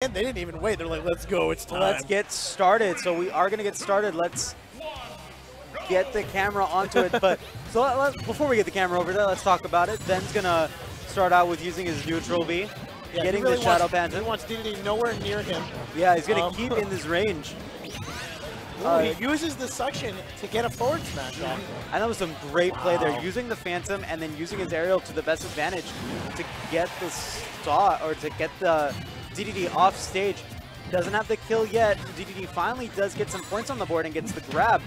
And they didn't even wait. They're like, let's go. It's time. Let's get started. So we are going to get started. Let's get the camera onto it. But so before we get the camera over there, let's talk about it. Ben's going to start out with using his neutral B, yeah, getting really the Shadow Phantom. He wants Dedede nowhere near him. Yeah, he's going to keep in this range. He uses the suction to get a forward smash off. And that was some great play there, using the Phantom and then using his aerial to the best advantage to get the stop or to get the Dedede off stage. Doesn't have the kill yet. Dedede finally does get some points on the board and gets the grab.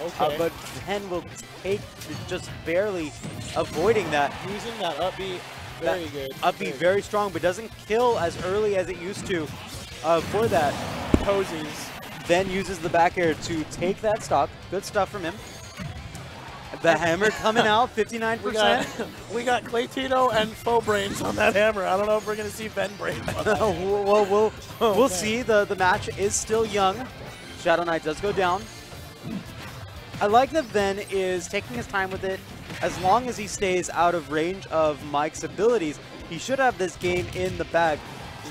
Okay. But Ben will take just barely avoiding that. Using that up B, very good. Up B very strong, but doesn't kill as early as it used to for that. Posies. Then uses the back air to take that stock. Good stuff from him. The hammer coming out, 59%. We got Clay Tito and Faux Brains on that hammer. I don't know if we're going to see Ben Brains on that. Well, we'll see. The match is still young. Shadow Knight does go down. I like that Ben is taking his time with it. As long as he stays out of range of Mike's abilities, he should have this game in the bag.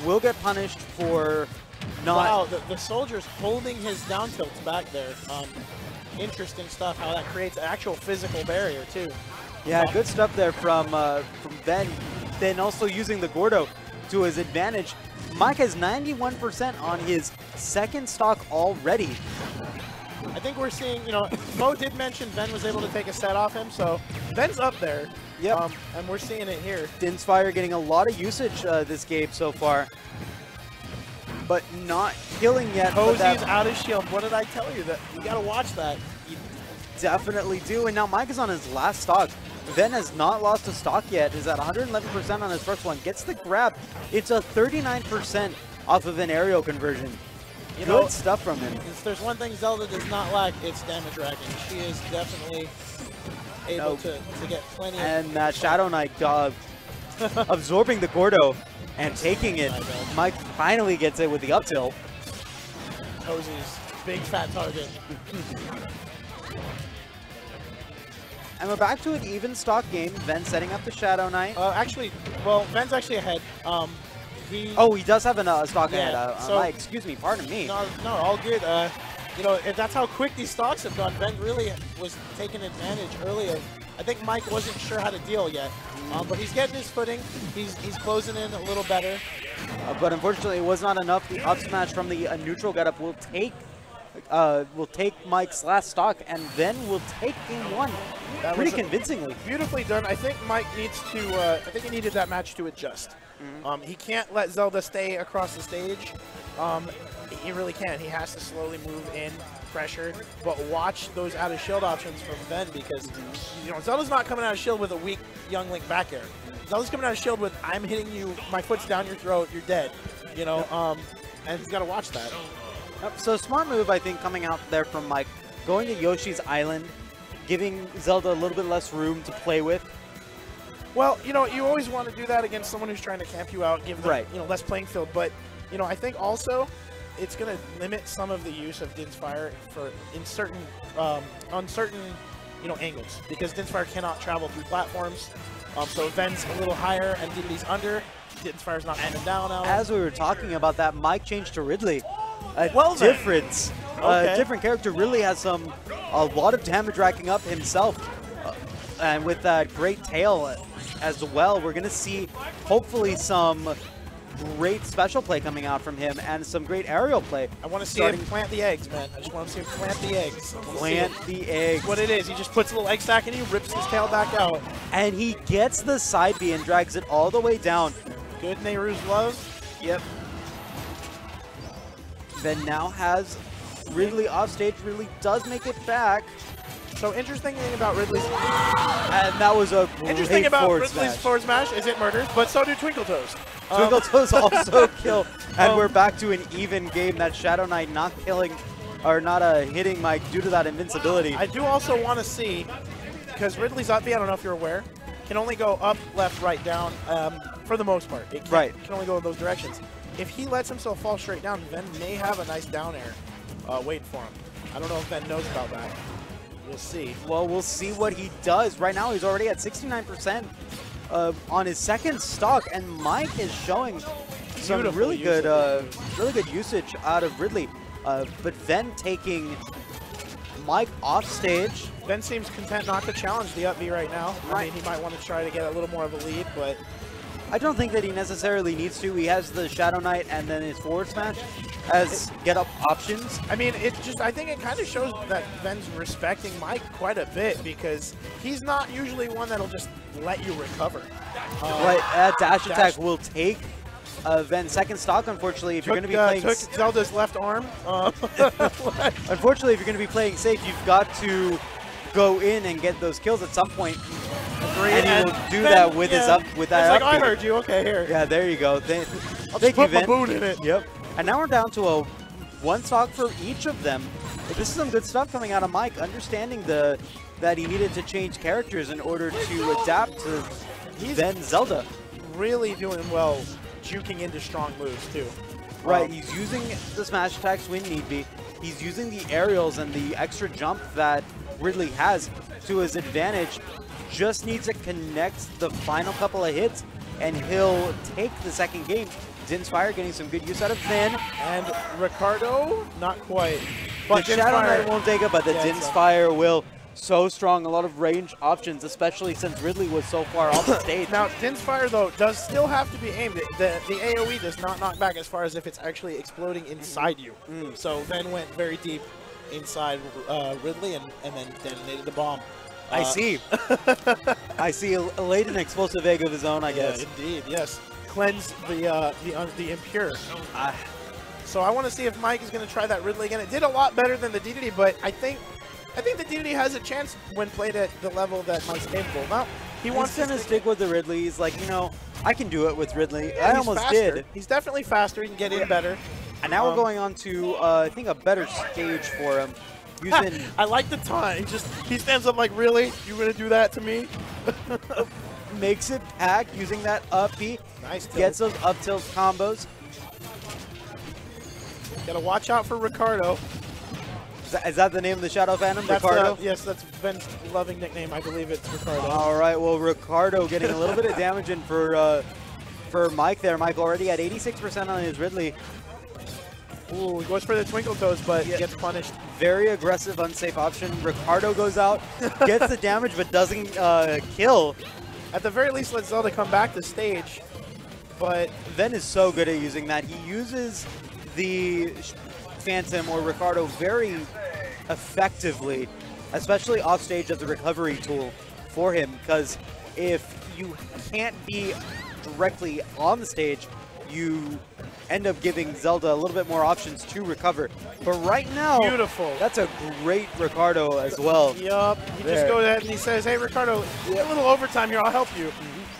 Will get punished for not... Wow, the soldier's holding his down tilts back there. Interesting stuff, how that creates an actual physical barrier, too. Yeah, good stuff there from Ben. Then also using the Gordo to his advantage. Mike has 91% on his second stock already. I think we're seeing, you know, Mo did mention Ben was able to take a set off him, so Ben's up there. Yep. And we're seeing it here. Dinsfire getting a lot of usage this game so far, but not killing yet. Posey's out of shield. What did I tell you? That you got to watch that. You definitely do. And now Mike is on his last stock. Ben has not lost a stock yet. Is at 111% on his first one. Gets the grab. It's a 39% off of an aerial conversion. You know, good stuff from him. If there's one thing Zelda does not lack, it's damage racking. She is definitely able to get plenty. And that Shadow Knight absorbing the Gordo and taking it. Mike finally gets it with the up tilt. Posey's big fat target. And we're back to an even stock game. Ben setting up the Shadow Knight. Actually, well, Ben's actually ahead. He does have a stock ahead. So, Mike, excuse me, pardon me. No, all good. You know, if that's how quick these stocks have gone, Ben really was taking advantage early of. I think Mike wasn't sure how to deal yet, but he's getting his footing. He's closing in a little better. But unfortunately, it was not enough. The up smash from the neutral getup will take Mike's last stock, and then will take game one pretty convincingly. Beautifully done. I think Mike needs to. I think he needed that match to adjust. He can't let Zelda stay across the stage. He really can't. He has to slowly move in, pressure, but watch those out of shield options from Ben, because you know Zelda's not coming out of shield with a weak young Link back air. Zelda's coming out of shield with I'm hitting you, my foot's down your throat, you're dead. You know, and he's got to watch that. So smart move, I think, coming out there from Mike, going to Yoshi's Island, giving Zelda a little bit less room to play with. Well, you know, you always want to do that against someone who's trying to camp you out, give them, you know, less playing field. But, you know, I think also it's going to limit some of the use of Dinsfire in certain, on certain, you know, angles, because Dinsfire cannot travel through platforms. So Ven's a little higher and Dedede's under. Dinsfire's not coming down now. As we were talking about that, Mike changed to Ridley. Different character, really has a lot of damage racking up himself, and with that great tail as well, we're gonna see hopefully some great special play coming out from him and some great aerial play. I want to see him plant the eggs, man. I just want to see him plant the eggs. Plant the eggs. What it is, he just puts a little egg sack in, he rips his tail back out, and he gets the side B and drags it all the way down. Good Nehru's love. Yep. Ben now has Ridley off stage. Ridley does make it back. So interesting thing about Ridley's, and that was a great interesting about Ridley's forward smash is it murders, but so do Twinkle Toes. Twinkle Toes also kill, and we're back to an even game. That Shadow Knight not killing, or not hitting Mike due to that invincibility. I do also want to see, because Ridley's up B, I don't know if you're aware, can only go up, left, right, down, for the most part. It can only go in those directions. If he lets himself fall straight down, Ben may have a nice down air waiting for him. I don't know if Ben knows about that. We'll see. Well, we'll see what he does. Right now, he's already at 69% on his second stock, and Mike is showing some really good usage out of Ridley. But Ven taking Mike off stage. Ven seems content not to challenge the up B right now. I mean, he might want to try to get a little more of a lead, but I don't think that he necessarily needs to. He has the Shadow Knight and then his forward smash as get-up options. I mean, I think it kind of shows that Ven's respecting Mike quite a bit, because he's not usually one that'll just let you recover. Right, that dash attack will take Ven's second stock, unfortunately. If you're going to be playing... Took Zelda's left arm. Unfortunately, if you're going to be playing safe, you've got to go in and get those kills at some point. And he will do that with his up with that. It's like, I heard you. Okay, here. Yeah, there you go. Thank you, Ven. My boot in it. Yep. And now we're down to a one stock for each of them. This is some good stuff coming out of Mike, understanding that he needed to change characters in order to adapt to Ven Zelda. Really doing well, juking into strong moves too. Right, he's using the smash attacks when need be. He's using the aerials and the extra jump that Ridley has to his advantage. Just needs to connect the final couple of hits, and he'll take the second game. Din's Fire getting some good use out of Ven. And Ricardo, not quite. But the Shadow Knight won't take it, but the Din's Fire will. So strong, a lot of range options, especially since Ridley was so far off the stage. Now, Din's Fire, though, does still have to be aimed. The AoE does not knock back as far as if it's actually exploding inside you. So Ven went very deep inside Ridley and then detonated the bomb. I see. I see. Laid an explosive egg of his own, I guess. Indeed, yes. Cleanse the impure. So I want to see if Mike is going to try that Ridley again. It did a lot better than the Dedede, but I think the Dedede has a chance when played at the level that Mike's capable. Now, he wants to stick with the Ridley. He's like, you know, I can do it with Ridley. Yeah, I almost did. He's definitely faster. He can get in better. And now we're going on to, I think, a better stage for him. Using I like the time. He stands up like, really? You gonna do that to me? Makes it back using that up B. Nice tilt. Gets those up tilt combos. Gotta watch out for Ricardo. Is that the name of the Shadow Phantom, Ricardo? Yes, that's Ven's loving nickname. I believe it's Ricardo. All right, well, Ricardo getting a little bit of damage in for Mike there. Mike already at 86% on his Ridley. Ooh, he goes for the Twinkle Toes, but gets punished. Very aggressive, unsafe option. Ricardo goes out, gets the damage, but doesn't kill. At the very least, let Zelda come back to stage. But Ven is so good at using that. He uses the Phantom or Ricardo very effectively, especially off stage as a recovery tool for him, because if you can't be directly on the stage, you end up giving Zelda a little bit more options to recover. But right now, beautiful. That's a great Ricardo as well. Yup. He just goes ahead and he says, hey, Ricardo, a little overtime here. I'll help you.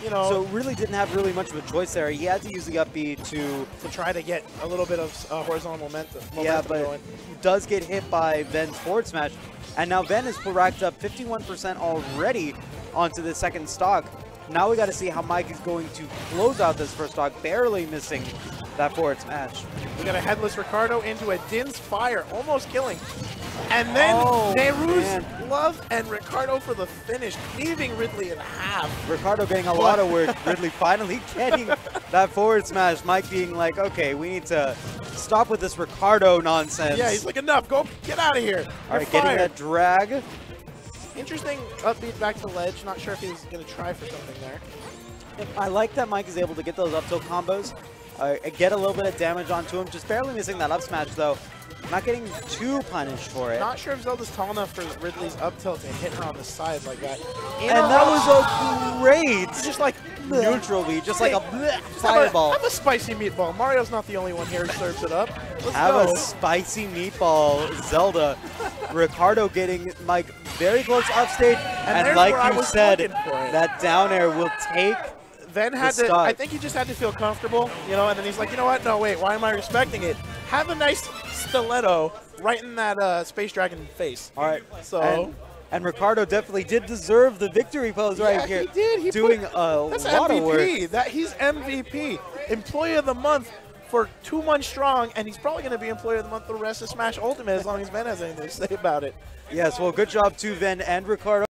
You know. So really didn't have really much of a choice there. He had to use the up B to try to get a little bit of horizontal momentum yeah, but going. Does get hit by Ven's forward smash. And now Ven has racked up 51% already onto the second stock. Now we got to see how Mike is going to close out this first stock, barely missing that forward smash. We got a headless Ricardo into a Din's Fire, almost killing. And then Nehru's Love and Ricardo for the finish, leaving Ridley in half. Ricardo getting a lot of work. Ridley finally getting that forward smash. Mike being like, okay, we need to stop with this Ricardo nonsense. Yeah, he's like, enough, go get out of here. All right, getting that drag. Interesting upbeat back to the ledge. Not sure if he's going to try for something there. I like that Mike is able to get those up tilt combos, get a little bit of damage onto him. Just barely missing that up smash, though. Not getting too punished for it. Not sure if Zelda's tall enough for Ridley's up tilt to hit her on the side like that. And that was a great, just like neutral beat, just like a fireball. Have a spicy meatball. Mario's not the only one here who serves it up. Let's have go. A spicy meatball, Zelda. Ricardo getting Mike very close upstage, and like you said, that down air will take. Ven had to, I think he just had to feel comfortable, you know, and then he's like, you know what, no, wait, why am I respecting it? Have a nice stiletto right in that Space Dragon face. All right. So. And Ricardo definitely did deserve the victory pose right here. He did. He doing a lot MVP. of work. He's MVP. Employee of the Month for 2 months strong, and he's probably going to be Employee of the Month for the rest of Smash Ultimate as long as Ven has anything to say about it. Yes, well, good job to Ven and Ricardo.